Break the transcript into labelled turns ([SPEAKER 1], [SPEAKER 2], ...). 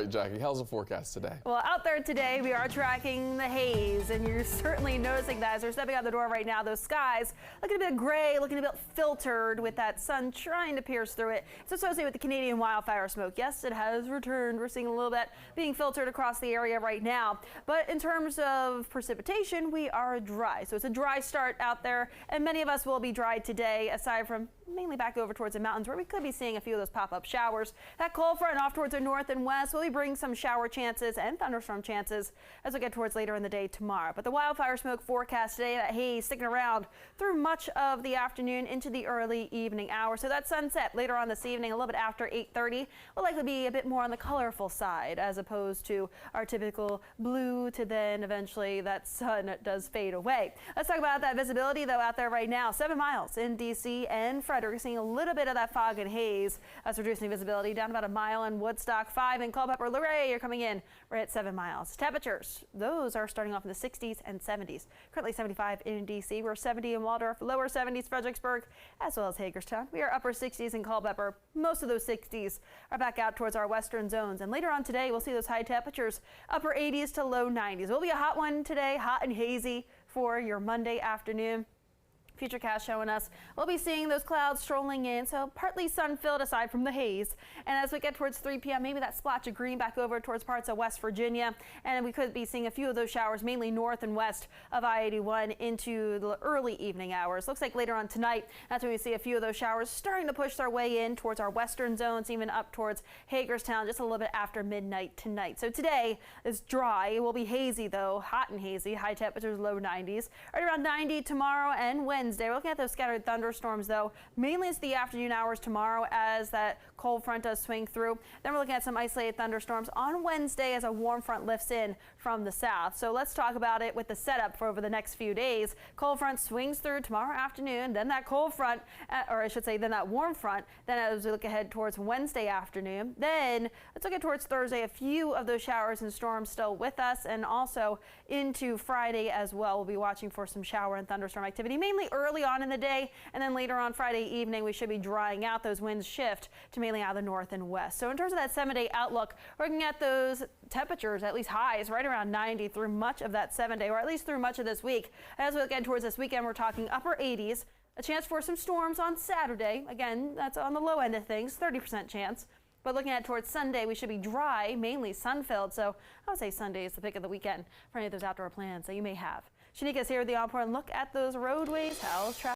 [SPEAKER 1] right, Jackie, how's the forecast today?
[SPEAKER 2] Well, out there today, we are tracking the haze, and you're certainly noticing that as we're stepping out the door right now. Those skies looking a bit gray, looking a bit filtered with that sun trying to pierce through it. It's associated with the Canadian wildfire smoke. Yes, it has returned. We're seeing a little bit being filtered across the area right now. But in terms of precipitation, we are dry. So it's a dry start out there, and many of us will be dry today, aside from mainly back over towards the mountains where we could be seeing a few of those pop-up showers. That cold front off towards the north and west will be bringing some shower chances and thunderstorm chances as we get towards later in the day tomorrow. But the wildfire smoke forecast today, that haze sticking around through much of the afternoon into the early evening hours. So that sunset later on this evening, a little bit after 8:30, will likely be a bit more on the colorful side as opposed to our typical blue to then eventually that sun does fade away. Let's talk about that visibility though out there right now. 7 miles in DC and Frederick. We're seeing a little bit of that fog and haze as reducing visibility down about a mile in Woodstock. 5 in Culpeper. Luray, you're coming in. We're at 7 miles. Temperatures, those are starting off in the 60s and 70s. Currently 75 in DC. We're 70 in Waldorf, lower 70s Fredericksburg, as well as Hagerstown. We are upper 60s in Culpeper. Most of those 60s are back out towards our western zones. And later on today, we'll see those high temperatures, upper 80s to low 90s. It will be a hot one today, hot and hazy for your Monday afternoon. Futurecast showing us we'll be seeing those clouds strolling in, so partly sun-filled aside from the haze. And as we get towards 3 p.m., maybe that splotch of green back over towards parts of West Virginia, and we could be seeing a few of those showers mainly north and west of I-81 into the early evening hours. Looks like later on tonight, that's when we see a few of those showers starting to push their way in towards our western zones, even up towards Hagerstown just a little bit after midnight tonight. So today is dry. It will be hazy though, hot and hazy. High temperatures low 90s. Right around 90 tomorrow and Wednesday. We're looking at those scattered thunderstorms though, mainly it's the afternoon hours tomorrow as that cold front does swing through. Then we're looking at some isolated thunderstorms on Wednesday as a warm front lifts in from the south. So let's talk about it with the setup for over the next few days. Cold front swings through tomorrow afternoon, then that cold front, or I should say then that warm front, then as we look ahead towards Wednesday afternoon, then let's look at towards Thursday, a few of those showers and storms still with us, and also into Friday as well. We'll be watching for some shower and thunderstorm activity, mainly early on in the day, and then later on Friday evening we should be drying out. Those winds shift to mainly out of the north and west. So in terms of that 7-day outlook, we're looking at those temperatures, at least highs, right around 90 through much of that 7-day, or at least through much of this week. As we look at towards this weekend, we're talking upper 80s, a chance for some storms on Saturday. Again, that's on the low end of things, 30% chance. But looking at towards Sunday, we should be dry, mainly sun-filled. So I would say Sunday is the pick of the weekend for any of those outdoor plans that you may have. Shanika's here with the On Point look at those roadways. How's traffic?